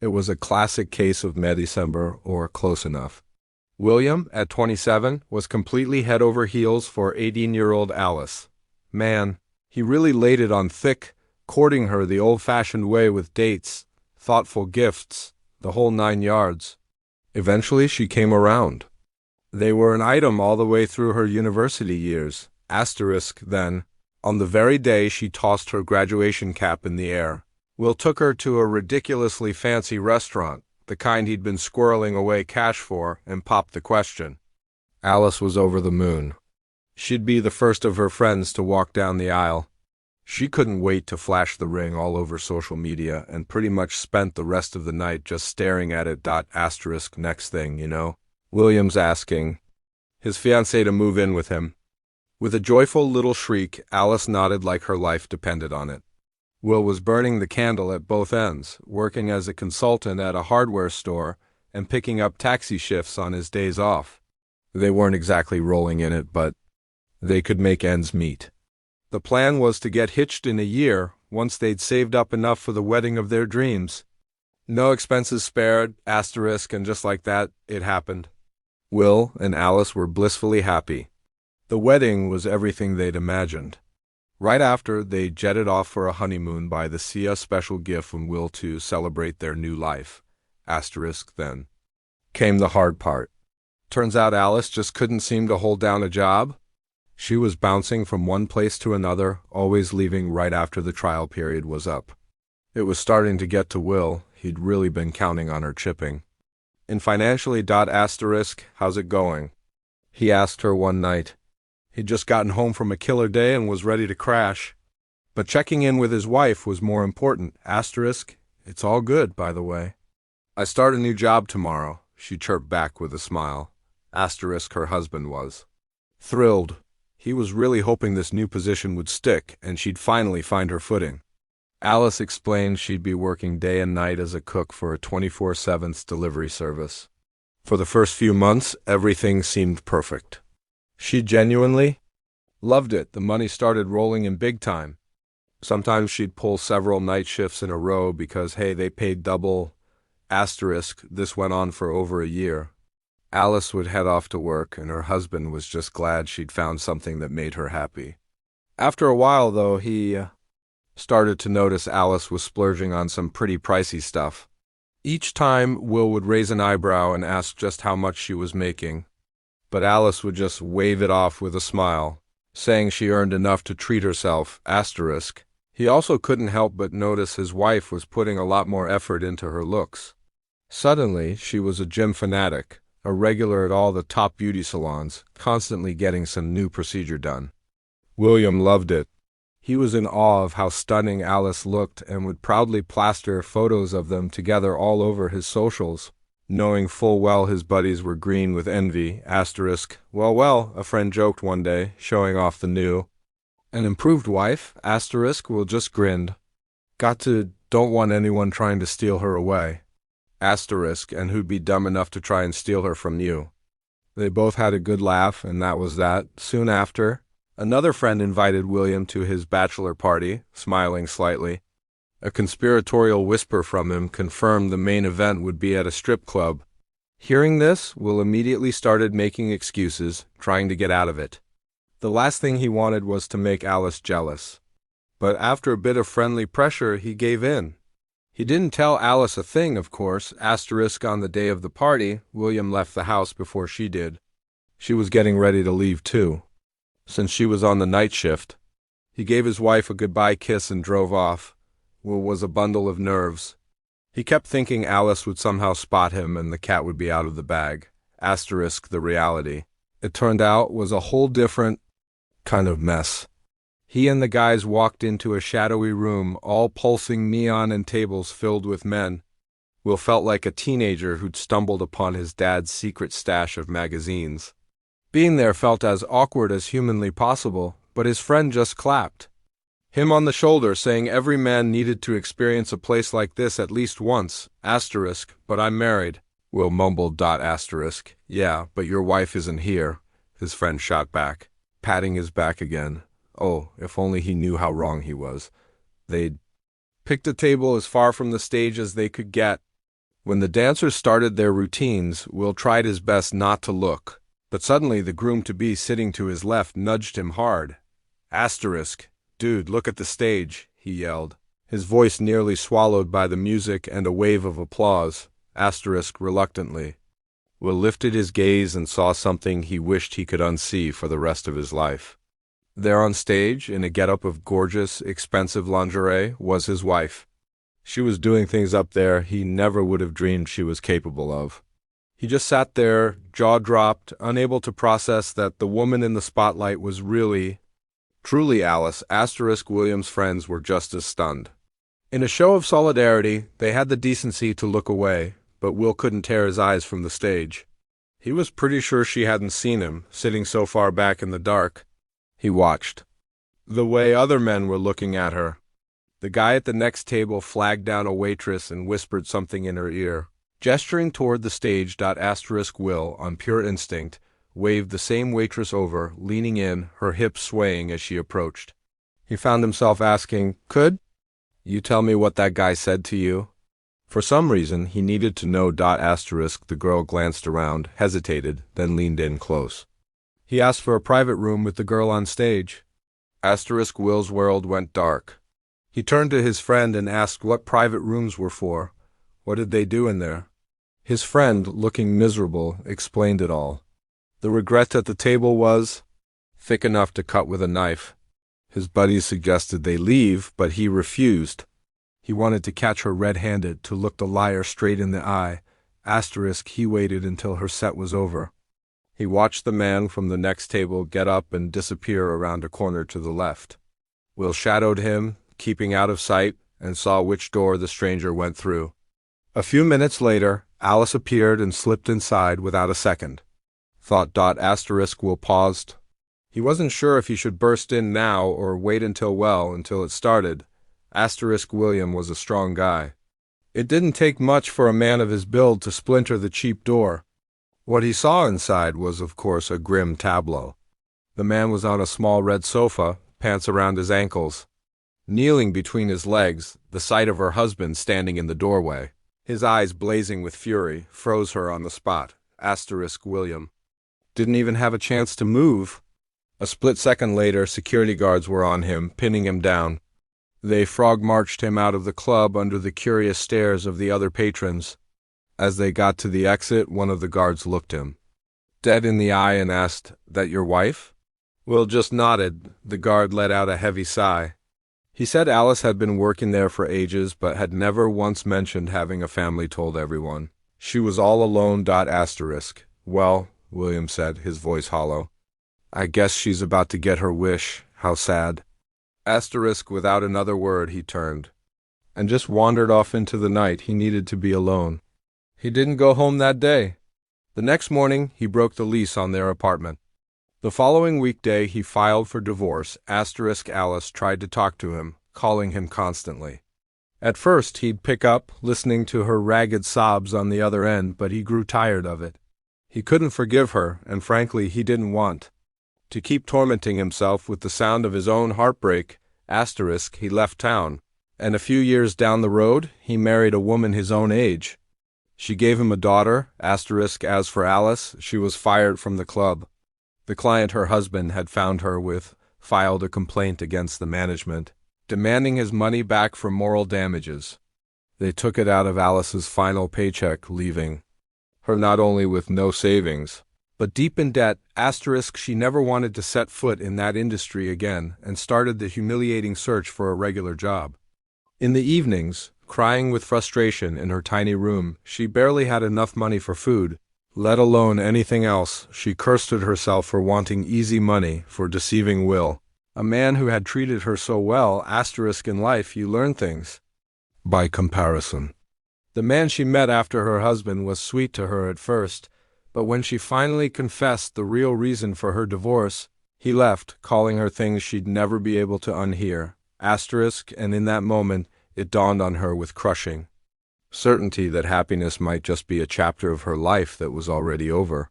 It was a classic case of mid-December or close enough. William, at 27, was completely head over heels for 18-year-old Alice. Man, he really laid it on thick, courting her the old-fashioned way with dates, thoughtful gifts, the whole 9 yards. Eventually she came around. They were an item all the way through her university years. Then, on the very day she tossed her graduation cap in the air, Will took her to a ridiculously fancy restaurant, the kind he'd been squirreling away cash for, and popped the question. Alice was over the moon. She'd be the first of her friends to walk down the aisle. She couldn't wait to flash the ring all over social media and pretty much spent the rest of the night just staring at it. Next thing, you know, William's asking his fiancée to move in with him. With a joyful little shriek, Alice nodded like her life depended on it. Will was burning the candle at both ends, working as a consultant at a hardware store and picking up taxi shifts on his days off. They weren't exactly rolling in it, but they could make ends meet. The plan was to get hitched in a year once they'd saved up enough for the wedding of their dreams. No expenses spared, and just like that, it happened. Will and Alice were blissfully happy. The wedding was everything they'd imagined. Right after, they jetted off for a honeymoon by the sea, a special gift from Will to celebrate their new life. Then came the hard part. Turns out Alice just couldn't seem to hold down a job. She was bouncing from one place to another, always leaving right after the trial period was up. It was starting to get to Will. He'd really been counting on her chipping. In financially, how's it going? He asked her one night. He'd just gotten home from a killer day and was ready to crash. But checking in with his wife was more important. It's all good, by the way. I start a new job tomorrow, she chirped back with a smile. Her husband was thrilled. He was really hoping this new position would stick and she'd finally find her footing. Alice explained she'd be working day and night as a cook for a 24/7 delivery service. For the first few months, everything seemed perfect. She genuinely loved it. The money started rolling in big time. Sometimes she'd pull several night shifts in a row because, hey, they paid double. This went on for over a year. Alice would head off to work, and her husband was just glad she'd found something that made her happy. After a while, though, he started to notice Alice was splurging on some pretty pricey stuff. Each time, Will would raise an eyebrow and ask just how much she was making. But Alice would just wave it off with a smile, saying she earned enough to treat herself. He also couldn't help but notice his wife was putting a lot more effort into her looks. Suddenly, she was a gym fanatic, a regular at all the top beauty salons, constantly getting some new procedure done. William loved it. He was in awe of how stunning Alice looked and would proudly plaster photos of them together all over his socials, knowing full well his buddies were green with envy. Well, a friend joked one day, showing off the new. An improved wife? Will just grinned. Don't want anyone trying to steal her away. And who'd be dumb enough to try and steal her from you. They both had a good laugh, and that was that. Soon after, another friend invited William to his bachelor party, smiling slightly. A conspiratorial whisper from him confirmed the main event would be at a strip club. Hearing this, Will immediately started making excuses, trying to get out of it. The last thing he wanted was to make Alice jealous. But after a bit of friendly pressure, he gave in. He didn't tell Alice a thing, of course. On the day of the party, William left the house before she did. She was getting ready to leave, too. Since she was on the night shift, he gave his wife a goodbye kiss and drove off. Will was a bundle of nerves. He kept thinking Alice would somehow spot him and the cat would be out of the bag. The reality, it turned out, was a whole different kind of mess. He and the guys walked into a shadowy room, all pulsing neon and tables filled with men. Will felt like a teenager who'd stumbled upon his dad's secret stash of magazines. Being there felt as awkward as humanly possible, but his friend just clapped him on the shoulder, saying every man needed to experience a place like this at least once. But I'm married. Will mumbled. Yeah, but your wife isn't here, his friend shot back, patting his back again. Oh, if only he knew how wrong he was. They'd picked a table as far from the stage as they could get. When the dancers started their routines, Will tried his best not to look, but suddenly the groom-to-be sitting to his left nudged him hard. Asterisk, dude, look at the stage, he yelled, his voice nearly swallowed by the music and a wave of applause. Asterisk reluctantly. Will lifted his gaze and saw something he wished he could unsee for the rest of his life. There on stage, in a getup of gorgeous, expensive lingerie, was his wife. She was doing things up there he never would have dreamed she was capable of. He just sat there, jaw dropped, unable to process that the woman in the spotlight was truly Alice. Asterisk William's friends were just as stunned. In a show of solidarity, they had the decency to look away, but Will couldn't tear his eyes from the stage. He was pretty sure she hadn't seen him, sitting so far back in the dark. He watched. The way other men were looking at her. The guy at the next table flagged down a waitress and whispered something in her ear. Gesturing toward the stage. Asterisk Will, on pure instinct, waved the same waitress over, leaning in, her hips swaying as she approached. He found himself asking, "Could you tell me what that guy said to you?" For some reason, he needed to know. Asterisk the girl glanced around, hesitated, then leaned in close. He asked for a private room with the girl on stage. Asterisk Will's world went dark. He turned to his friend and asked what private rooms were for. What did they do in there? His friend, looking miserable, explained it all. The regret at the table was thick enough to cut with a knife. His buddies suggested they leave, but he refused. He wanted to catch her red-handed, to look the liar straight in the eye. Asterisk he waited until her set was over. He watched the man from the next table get up and disappear around a corner to the left. Will shadowed him, keeping out of sight, and saw which door the stranger went through. A few minutes later, Alice appeared and slipped inside without a second. Thought. Asterisk Will paused. He wasn't sure if he should burst in now or wait until it started. Asterisk William was a strong guy. It didn't take much for a man of his build to splinter the cheap door. What he saw inside was, of course, a grim tableau. The man was on a small red sofa, pants around his ankles. Kneeling between his legs, the sight of her husband standing in the doorway, his eyes blazing with fury, froze her on the spot. Asterisk William didn't even have a chance to move. A split second later, security guards were on him, pinning him down. They frog-marched him out of the club under the curious stares of the other patrons. As they got to the exit, one of the guards looked him dead in the eye and asked, "That your wife?" Will just nodded. The guard let out a heavy sigh. He said Alice had been working there for ages, but had never once mentioned having a family. Told everyone she was all alone. Asterisk. Well, William said, his voice hollow, I guess she's about to get her wish. How sad. Asterisk. Without another word, he turned and just wandered off into the night. He needed to be alone. He didn't go home that day. The next morning, he broke the lease on their apartment. The following weekday, he filed for divorce. Asterisk. Alice tried to talk to him, calling him constantly. At first, he'd pick up, listening to her ragged sobs on the other end, but he grew tired of it. He couldn't forgive her, and frankly, he didn't want to keep tormenting himself with the sound of his own heartbreak. Asterisk. He left town, and a few years down the road, he married a woman his own age. She gave him a daughter. Asterisk. As for Alice, she was fired from the club. The client her husband had found her with filed a complaint against the management, demanding his money back for moral damages. They took it out of Alice's final paycheck, leaving her not only with no savings, but deep in debt. Asterisk. She never wanted to set foot in that industry again and started the humiliating search for a regular job. In the evenings, crying with frustration in her tiny room, she barely had enough money for food, let alone anything else. She cursed at herself for wanting easy money, for deceiving Will, a man who had treated her so well. Asterisk. In life, you learn things by comparison. The man she met after her husband was sweet to her at first, but when she finally confessed the real reason for her divorce, he left, calling her things she'd never be able to unhear. Asterisk. And in that moment, it dawned on her with crushing certainty that happiness might just be a chapter of her life that was already over.